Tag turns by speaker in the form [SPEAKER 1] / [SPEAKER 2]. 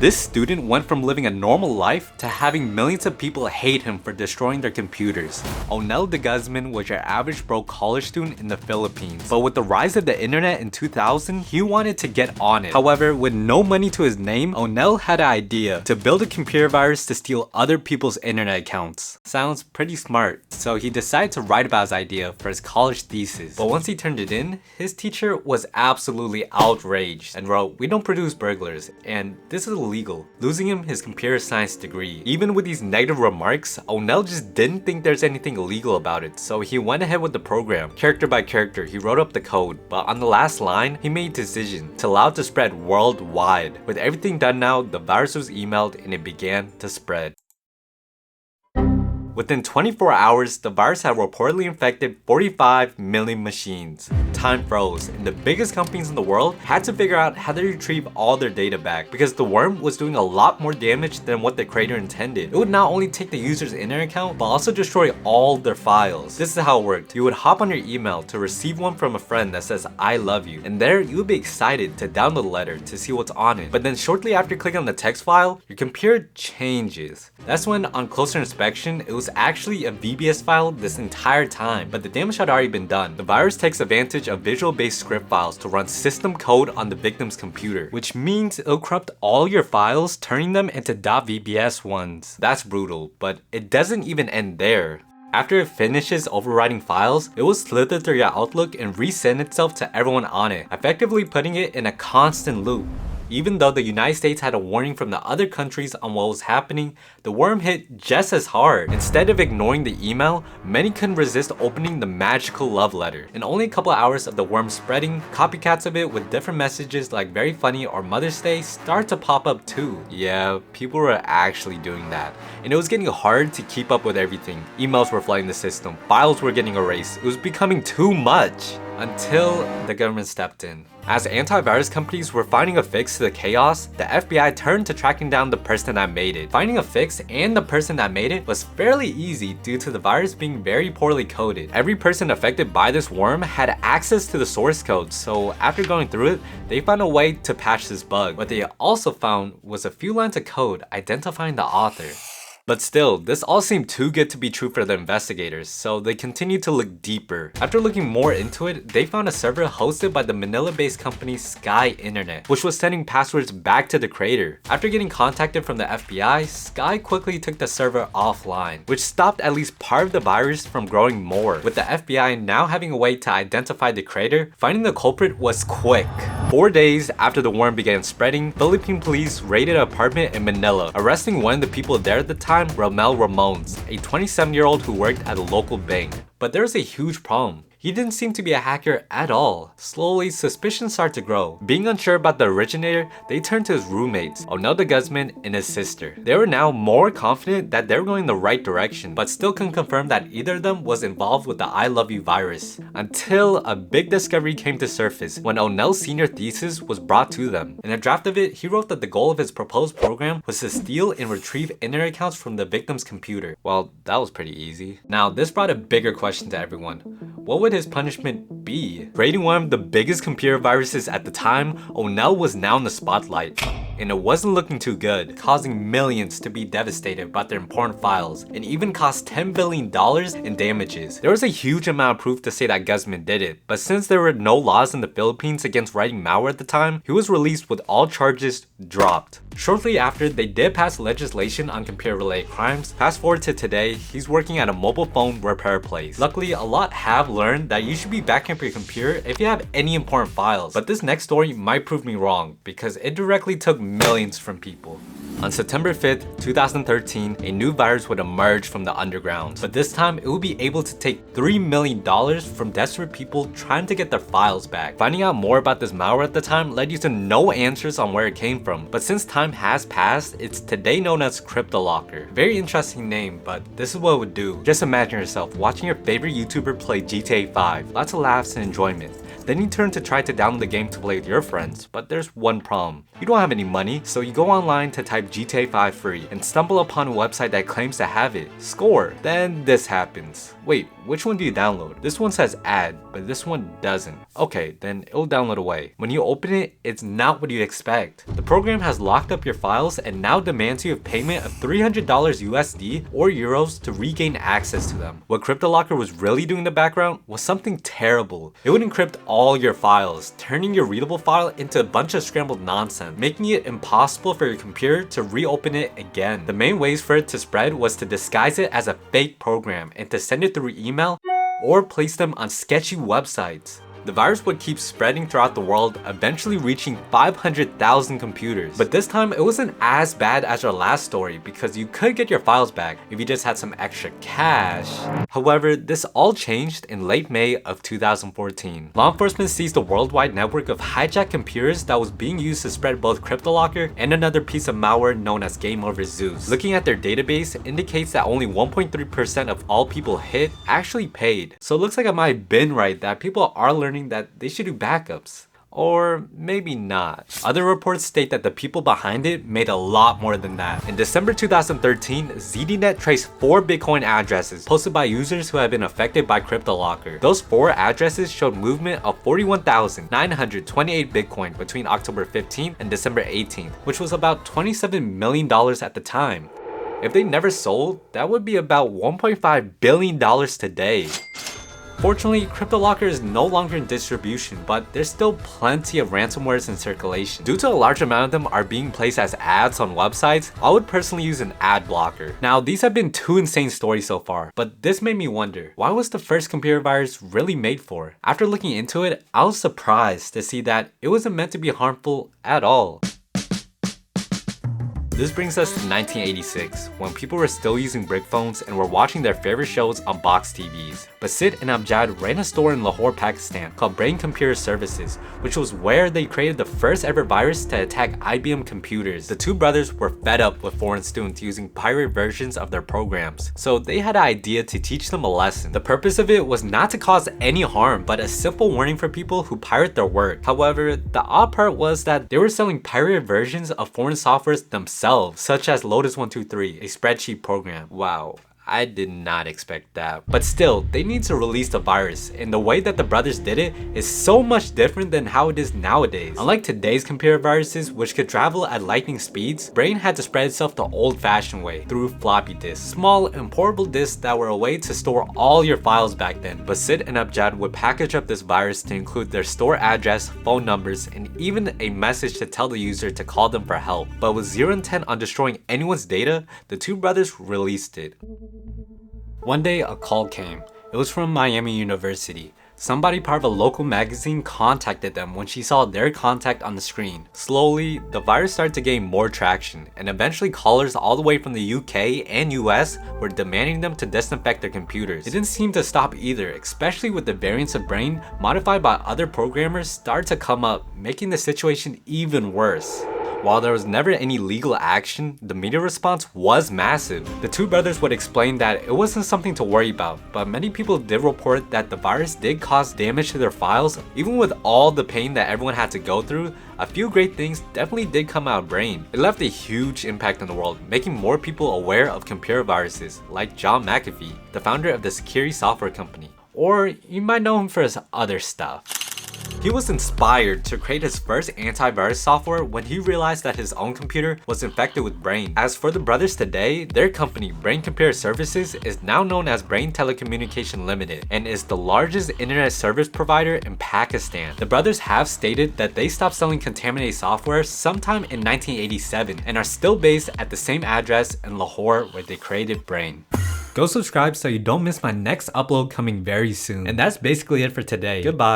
[SPEAKER 1] This student went from living a normal life to having millions of people hate him for destroying their computers. Onel de Guzman was your average broke college student in the Philippines, but with the rise of the internet in 2000, he wanted to get on it. However, with no money to his name, Onel had an idea to build a computer virus to steal other people's internet accounts. Sounds pretty smart, so he decided to write about his idea for his college thesis. But once he turned it in, his teacher was absolutely outraged and wrote, "We don't produce burglars, and this is illegal," losing him his computer science degree. Even with these negative remarks, Onel just didn't think there's anything illegal about it, so he went ahead with the program. Character by character, he wrote up the code, but on the last line, he made a decision to allow it to spread worldwide. With everything done now, the virus was emailed and it began to spread. Within 24 hours, the virus had reportedly infected 45 million machines. Time froze, and the biggest companies in the world had to figure out how to retrieve all their data back because the worm was doing a lot more damage than what the creator intended. It would not only take the user's internet account, but also destroy all their files. This is how it worked. You would hop on your email to receive one from a friend that says, "I love you," and there you would be excited to download the letter to see what's on it. But then shortly after clicking on the text file, your computer changes. That's when, on closer inspection, it was actually a VBS file this entire time, but the damage had already been done. The virus takes advantage of visual-based script files to run system code on the victim's computer, which means it'll corrupt all your files, turning them into .vbs ones. That's brutal, but it doesn't even end there. After it finishes overwriting files, it will slither through your Outlook and resend itself to everyone on it, effectively putting it in a constant loop. Even though the United States had a warning from the other countries on what was happening, the worm hit just as hard. Instead of ignoring the email, many couldn't resist opening the magical love letter. In only a couple hours of the worm spreading, copycats of it with different messages like "very funny" or "Mother's Day" start to pop up too. Yeah, people were actually doing that. And it was getting hard to keep up with everything. Emails were flooding the system, files were getting erased, it was becoming too much. Until the government stepped in. As antivirus companies were finding a fix to the chaos, the FBI turned to tracking down the person that made it. Finding a fix and the person that made it was fairly easy due to the virus being very poorly coded. Every person affected by this worm had access to the source code, so after going through it, they found a way to patch this bug. What they also found was a few lines of code identifying the author. But still, this all seemed too good to be true for the investigators, so they continued to look deeper. After looking more into it, they found a server hosted by the Manila-based company Sky Internet, which was sending passwords back to the creator. After getting contacted from the FBI, Sky quickly took the server offline, which stopped at least part of the virus from growing more. With the FBI now having a way to identify the creator, finding the culprit was quick. 4 days after the worm began spreading, Philippine police raided an apartment in Manila, arresting one of the people there at the time, Romel Ramones, a 27-year-old who worked at a local bank. But there was a huge problem. He didn't seem to be a hacker at all. Slowly, suspicions started to grow. Being unsure about the originator, they turned to his roommates, Onel de Guzman and his sister. They were now more confident that they were going the right direction, but still couldn't confirm that either of them was involved with the ILOVEYOU virus. Until a big discovery came to surface when Onel's senior thesis was brought to them. In a draft of it, he wrote that the goal of his proposed program was to steal and retrieve internet accounts from the victim's computer. Well, that was pretty easy. Now, this brought a bigger question to everyone. What would his punishment be? Creating one of the biggest computer viruses at the time, Onel was now in the spotlight. And it wasn't looking too good, causing millions to be devastated about their important files, and even cost $10 billion in damages. There was a huge amount of proof to say that Guzman did it, but since there were no laws in the Philippines against writing malware at the time, he was released with all charges dropped. Shortly after, they did pass legislation on computer-related crimes. Fast forward to today, he's working at a mobile phone repair place. Luckily, a lot have learned that you should be backing up your computer if you have any important files. But this next story might prove me wrong, because it directly took millions from people. On September 5th, 2013, a new virus would emerge from the underground. But this time, it would be able to take $3 million from desperate people trying to get their files back. Finding out more about this malware at the time led you to no answers on where it came from. But since time has passed, it's today known as CryptoLocker. Very interesting name, but this is what it would do. Just imagine yourself watching your favorite YouTuber play GTA 5. Lots of laughs and enjoyment. Then you turn to try to download the game to play with your friends, but there's one problem. You don't have any money, so you go online to type GTA 5 free and stumble upon a website that claims to have it. Score! Then this happens. Wait, which one do you download? This one says add, but this one doesn't. Okay, then it'll download away. When you open it, it's not what you expect. The program has locked up your files and now demands you a payment of $300 USD or euros to regain access to them. What CryptoLocker was really doing in the background was something terrible. It would encrypt all your files, turning your readable file into a bunch of scrambled nonsense, making it impossible for your computer to reopen it again. The main ways for it to spread was to disguise it as a fake program and to send it through email or place them on sketchy websites. The virus would keep spreading throughout the world, eventually reaching 500,000 computers. But this time, it wasn't as bad as our last story because you could get your files back if you just had some extra cash. However, this all changed in late May of 2014. Law enforcement seized a worldwide network of hijacked computers that was being used to spread both CryptoLocker and another piece of malware known as Game Over Zeus. Looking at their database indicates that only 1.3% of all people hit actually paid. So it looks like I might have been right that people are learning that they should do backups. Or maybe not. Other reports state that the people behind it made a lot more than that. In December 2013, ZDNet traced 4 Bitcoin addresses posted by users who had been affected by CryptoLocker. Those 4 addresses showed movement of 41,928 Bitcoin between October 15th and December 18th, which was about $27 million at the time. If they never sold, that would be about $1.5 billion today. Fortunately, CryptoLocker is no longer in distribution, but there's still plenty of ransomwares in circulation. Due to a large amount of them are being placed as ads on websites, I would personally use an ad blocker. Now, these have been 2 insane stories so far, but this made me wonder, why was the first computer virus really made for? After looking into it, I was surprised to see that it wasn't meant to be harmful at all. This brings us to 1986, when people were still using brick phones and were watching their favorite shows on box TVs. Basit and Amjad ran a store in Lahore, Pakistan called Brain Computer Services, which was where they created the first ever virus to attack IBM computers. The 2 brothers were fed up with foreign students using pirate versions of their programs, so they had an idea to teach them a lesson. The purpose of it was not to cause any harm, but a simple warning for people who pirate their work. However, the odd part was that they were selling pirated versions of foreign softwares themselves, such as Lotus 123, a spreadsheet program. Wow. I did not expect that. But still, they need to release the virus, and the way that the brothers did it is so much different than how it is nowadays. Unlike today's computer viruses, which could travel at lightning speeds, Brain had to spread itself the old-fashioned way, through floppy disks. Small and portable disks that were a way to store all your files back then. Basit and Abjad would package up this virus to include their store address, phone numbers, and even a message to tell the user to call them for help. But with zero intent on destroying anyone's data, the 2 brothers released it. One day, a call came. It was from Miami University. Somebody part of a local magazine contacted them when she saw their contact on the screen. Slowly, the virus started to gain more traction, and eventually callers all the way from the UK and US were demanding them to disinfect their computers. It didn't seem to stop either, especially with the variants of Brain modified by other programmers start to come up, making the situation even worse. While there was never any legal action, the media response was massive. The 2 brothers would explain that it wasn't something to worry about, but many people did report that the virus did cause damage to their files. Even with all the pain that everyone had to go through, a few great things definitely did come out of Brain. It left a huge impact on the world, making more people aware of computer viruses, like John McAfee, the founder of the security software company. Or you might know him for his other stuff. He was inspired to create his first antivirus software when he realized that his own computer was infected with Brain. As for the brothers today, their company, Brain Computer Services, is now known as Brain Telecommunication Limited and is the largest internet service provider in Pakistan. The brothers have stated that they stopped selling contaminated software sometime in 1987 and are still based at the same address in Lahore where they created Brain. Go subscribe so you don't miss my next upload coming very soon. And that's basically it for today. Goodbye.